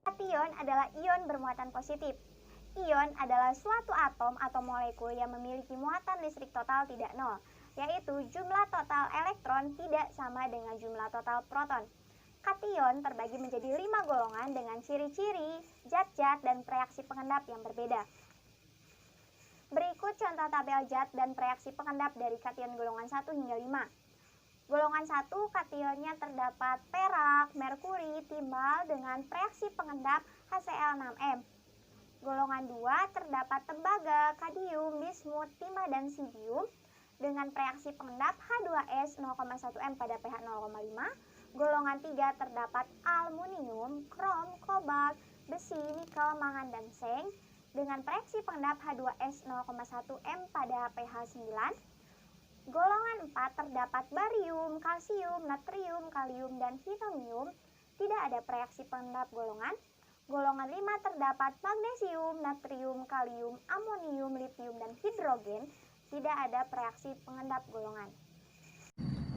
Kation adalah ion bermuatan positif. Ion adalah suatu atom atau molekul yang memiliki muatan listrik total tidak nol, yaitu jumlah total elektron tidak sama dengan jumlah total proton. Kation terbagi menjadi 5 golongan dengan ciri-ciri, zat-zat, dan reaksi pengendap yang berbeda. Berikut contoh tabel zat dan reaksi pengendap dari kation golongan 1 hingga 5. Golongan 1 kationnya terdapat perak, merkuri, timbal dengan reaksi pengendap HCl6m. Golongan 2 terdapat tembaga, kadium, bismut, timah, dan sidium dengan reaksi pengendap H2S 0,1m pada pH 0,5. Golongan 3 terdapat aluminium, krom, kobalt, besi, nikel, mangan, dan seng dengan reaksi pengendap H2S 0,1m pada pH 9. Golongan 4 terdapat barium, kalsium, natrium, kalium, dan hidronium. Tidak ada reaksi pengendap golongan. Golongan 5 terdapat magnesium, natrium, kalium, amonium, litium, dan hidrogen. Tidak ada reaksi pengendap golongan.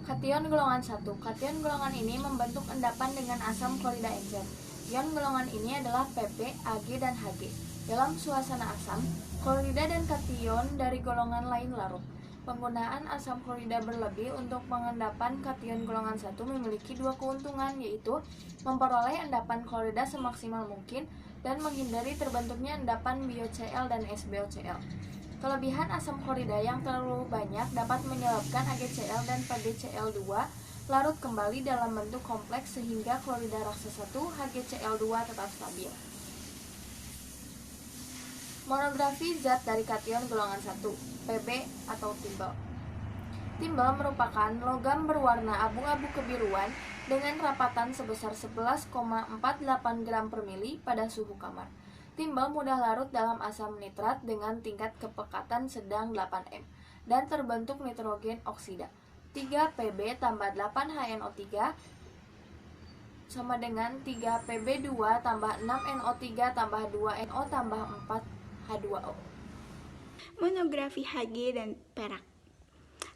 Kation golongan 1. Kation golongan ini membentuk endapan dengan asam klorida encer. Ion golongan ini adalah Pp, Ag, dan Hg. Dalam suasana asam, klorida dan kation dari golongan lain larut. Penggunaan asam klorida berlebih untuk pengendapan kation golongan 1 memiliki dua keuntungan, yaitu memperoleh endapan klorida semaksimal mungkin dan menghindari terbentuknya endapan BioCl dan SbOCl. Kelebihan asam klorida yang terlalu banyak dapat menyebabkan AgCl dan PgCl2 larut kembali dalam bentuk kompleks sehingga klorida raksasa 1 HgCl2 tetap stabil. Monografi zat dari kation golongan 1, Pb atau timbal. Timbal merupakan logam berwarna abu-abu kebiruan dengan rapatan sebesar 11,48 gram per mili pada suhu kamar. Timbal mudah larut dalam asam nitrat dengan tingkat kepekatan sedang 8M dan terbentuk nitrogen oksida. 3 Pb tambah 8 HNO3 sama dengan 3 Pb2 tambah 6 NO3 tambah 2 NO tambah 4 H2O. Monografi Hg dan perak.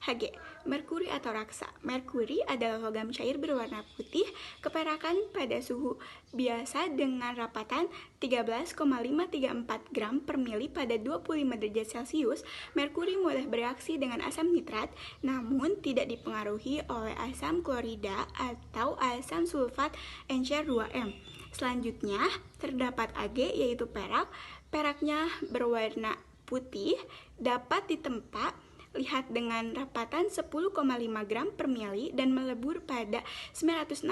Hg, merkuri atau raksa. Merkuri adalah logam cair berwarna putih keperakan pada suhu biasa dengan rapatan 13,534 gram per mili pada 25 derajat Celcius. Merkuri mudah bereaksi dengan asam nitrat, namun tidak dipengaruhi oleh asam klorida atau asam sulfat NCr2M. Selanjutnya, terdapat Ag, yaitu perak. Peraknya berwarna putih, dapat ditempa lihat dengan rapatan 10,5 gram per mili dan melebur pada 960,5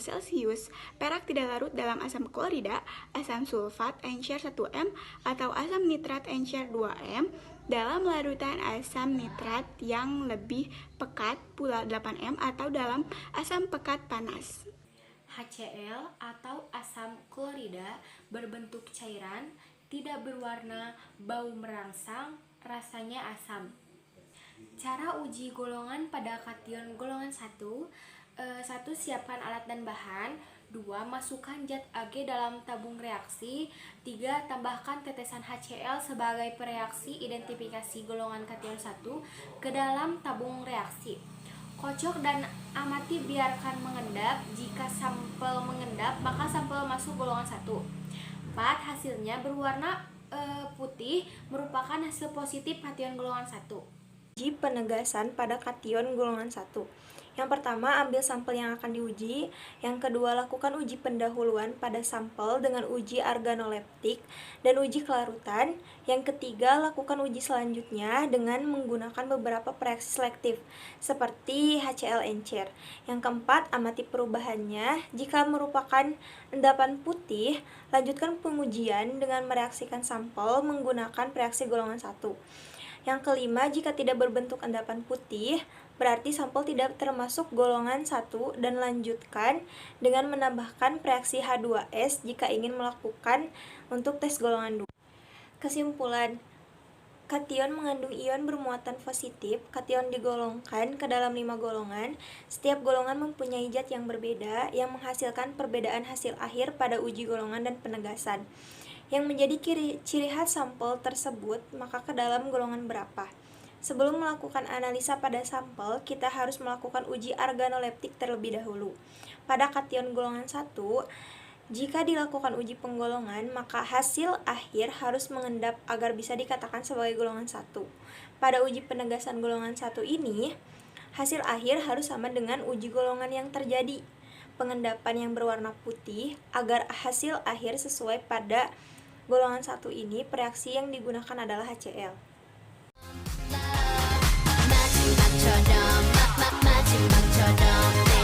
Celcius. Perak tidak larut dalam asam klorida, asam sulfat NCr1M atau asam nitrat NCr2M. Dalam larutan asam nitrat yang lebih pekat pula 8M atau dalam asam pekat panas. HCl atau asam klorida berbentuk cairan, tidak berwarna, bau merangsang, rasanya asam. Cara uji golongan pada kation golongan 1. 1. Siapkan alat dan bahan. 2. Masukkan zat Ag dalam tabung reaksi. 3. Tambahkan tetesan HCl sebagai pereaksi identifikasi golongan kation 1 ke dalam tabung reaksi. Kocok dan amati, biarkan mengendap. Jika sampel mengendap, maka sampel masuk golongan 1. 4. Hasilnya berwarna putih, merupakan hasil positif kation golongan 1. Uji penegasan pada kation golongan 1. Yang pertama, ambil sampel yang akan diuji. Yang kedua, lakukan uji pendahuluan pada sampel dengan uji organoleptik dan uji kelarutan. Yang ketiga, lakukan uji selanjutnya dengan menggunakan beberapa reaksi selektif seperti HCl encer. Yang keempat, amati perubahannya. Jika merupakan endapan putih, lanjutkan pengujian dengan mereaksikan sampel menggunakan reaksi golongan 1. Yang kelima, jika tidak berbentuk endapan putih, berarti sampel tidak termasuk golongan 1 dan lanjutkan dengan menambahkan reaksi H2S jika ingin melakukan untuk tes golongan 2. Kesimpulan, kation mengandung ion bermuatan positif. Kation digolongkan ke dalam 5 golongan. Setiap golongan mempunyai zat yang berbeda yang menghasilkan perbedaan hasil akhir pada uji golongan dan penegasan. Yang menjadi ciri khas sampel tersebut, maka ke dalam golongan berapa. Sebelum melakukan analisa pada sampel, kita harus melakukan uji organoleptik terlebih dahulu. Pada kation golongan 1, jika dilakukan uji penggolongan, maka hasil akhir harus mengendap agar bisa dikatakan sebagai golongan 1. Pada uji penegasan golongan 1 ini, hasil akhir harus sama dengan uji golongan yang terjadi. Pengendapan yang berwarna putih agar hasil akhir sesuai pada golongan 1 ini, reaksi yang digunakan adalah HCl. 마지막처럼